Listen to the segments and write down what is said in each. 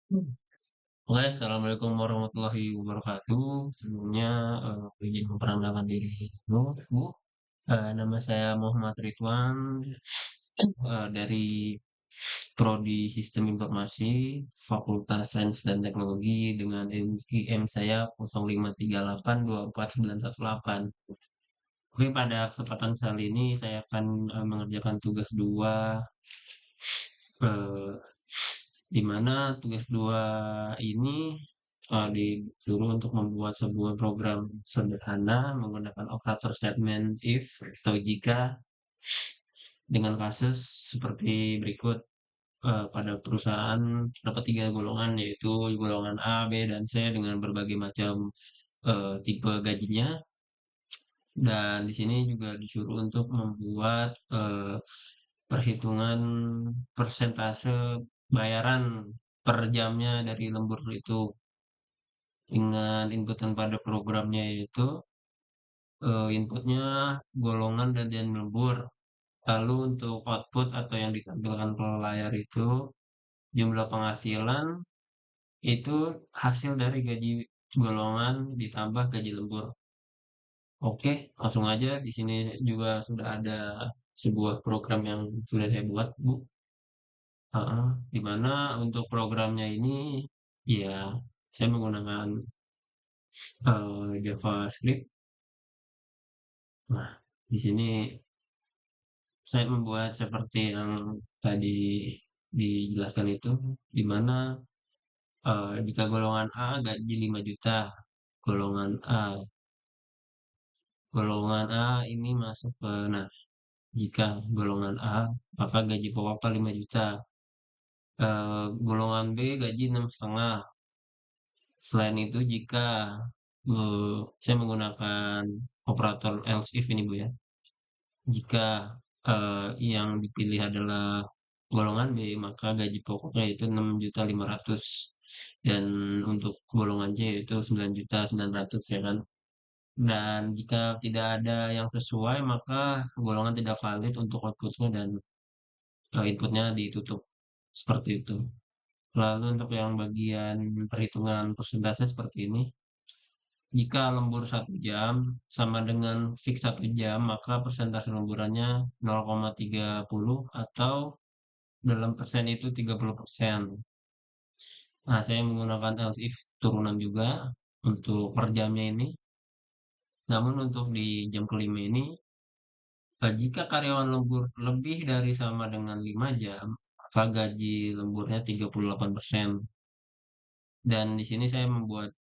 Oke, assalamualaikum warahmatullahi wabarakatuh. Sebelumnya izin memperkenalkan diri dulu, Bu. Nama saya Muhammad Ridwan dari Prodi Sistem Informasi Fakultas Sains dan Teknologi dengan IM saya 053824918. Oke, pada kesempatan kali ini saya akan mengerjakan tugas dua, eh, di mana tugas dua ini disuruh untuk membuat sebuah program sederhana menggunakan operator statement if atau jika dengan kasus seperti berikut. Pada perusahaan terdapat tiga golongan, yaitu golongan A, B, dan C dengan berbagai macam tipe gajinya. Dan di sini juga disuruh untuk membuat perhitungan persentase bayaran per jamnya dari lembur itu dengan inputan pada programnya yaitu inputnya golongan dan lembur. Lalu untuk output atau yang ditampilkan ke layar itu jumlah penghasilan itu hasil dari gaji golongan ditambah gaji lembur. Oke, langsung aja di sini juga sudah ada sebuah program yang sudah saya buat, Bu. Heeh, di mana untuk programnya ini ya saya menggunakan JavaScript. Nah, di sini saya membuat seperti yang tadi dijelaskan itu, di mana jika golongan A gaji 5 juta, golongan A golongan A ini masuk ke, nah, jika golongan A maka gaji pokoknya 5 juta. Golongan B gaji 6,5. Selain itu jika saya menggunakan operator else if ini Bu ya. Jika yang dipilih adalah golongan B, maka gaji pokoknya itu 6.500.000 dan untuk golongan C itu 9.900.000 ya kan. Dan jika tidak ada yang sesuai, maka golongan tidak valid untuk outputnya dan inputnya ditutup seperti itu. Lalu untuk yang bagian perhitungan persentase seperti ini, jika lembur 1 jam sama dengan fix 1 jam, maka persentase lemburannya 0,30 atau dalam persen itu 30%. Nah, saya menggunakan else if turunan juga untuk per jamnya ini. Namun untuk di jam kelima ini, jika karyawan lembur lebih dari sama dengan 5 jam, maka gaji lemburnya 38%. Dan di sini saya membuat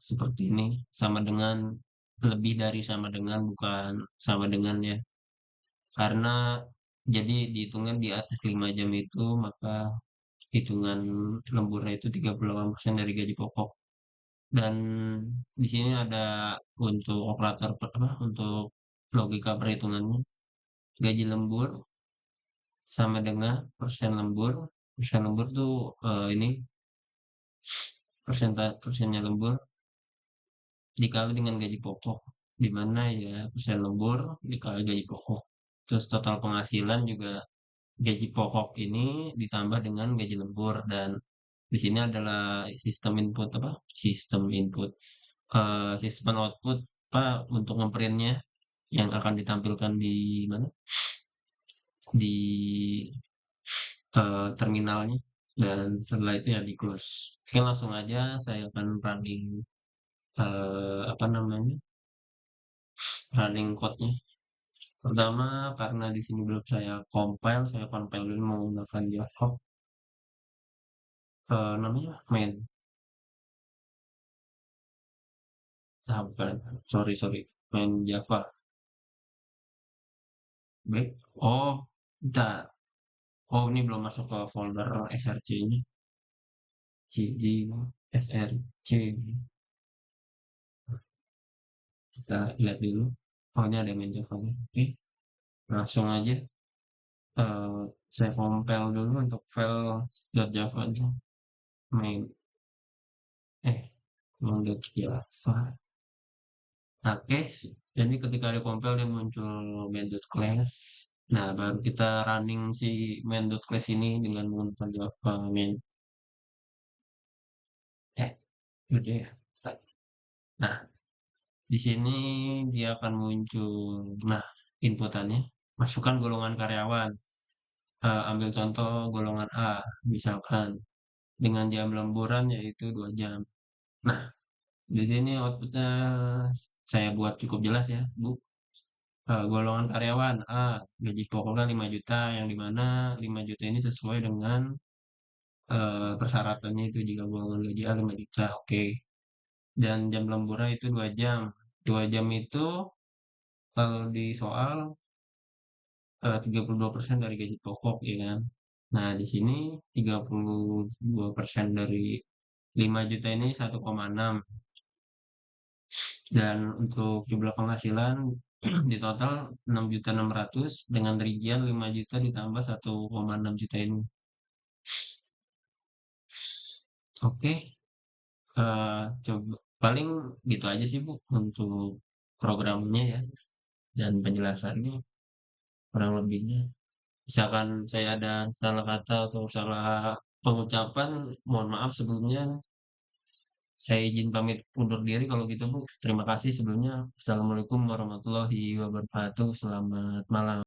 seperti ini, sama dengan, lebih dari sama dengan, bukan sama dengan ya. Karena jadi dihitungnya di atas 5 jam itu, maka hitungan lemburnya itu 38% dari gaji pokok. Dan di sini ada untuk operator apa, untuk logika perhitungannya. Gaji lembur sama dengan persen lembur. Persen lembur tuh ini persennya lembur dikali dengan gaji pokok, di mana ya persen lembur dikali gaji pokok. Terus total penghasilan juga gaji pokok ini ditambah dengan gaji lembur, dan di sini adalah sistem input apa? Sistem output apa untuk ngeprintnya yang akan ditampilkan di mana? Di terminalnya, dan setelah itu ya di close. Oke, langsung aja saya akan running apa namanya? Running code-nya. Pertama, karena di sini belum saya compile dulu menggunakan Java. Namanya main. Ah, bukan. Sorry. Main Java. Baik. Oh, bentar. Oh, ini belum masuk ke folder src-nya. CG, src. Kita lihat dulu. Oh, ini ada main Java. Oke, langsung aja. eh, saya compile dulu untuk file .java aja. Main. Main.java. Oke, jadi ketika ada compile dia muncul main.class. Nah, baru kita running si main.class ini dengan menggunakan Java main. Gede ya. Nah, di sini dia akan muncul. Nah, inputannya masukkan golongan karyawan. Ambil contoh golongan A, misalkan dengan jam lemburan yaitu 2 jam. Nah, di sini outputnya saya buat cukup jelas ya, Bu. Golongan karyawan A, gaji pokoknya 5 juta, yang dimana 5 juta ini sesuai dengan persyaratannya itu jika golongan gaji A 5 juta, oke. Dan jam lemburnya itu 2 jam. 2 jam itu kalau di soal 32% dari gaji pokok, ya kan. Nah, di sini 32% dari 5 juta ini 1,6, dan untuk jumlah penghasilan di total 6.600.000 dengan rincian 5 juta ditambah 1,6 juta ini. Oke, coba paling gitu aja sih Bu untuk programnya ya dan penjelasannya kurang lebihnya. Misalkan saya ada salah kata atau salah pengucapan, mohon maaf sebelumnya. Saya izin pamit undur diri kalau gitu Bu. Terima kasih sebelumnya. Assalamualaikum warahmatullahi wabarakatuh. Selamat malam.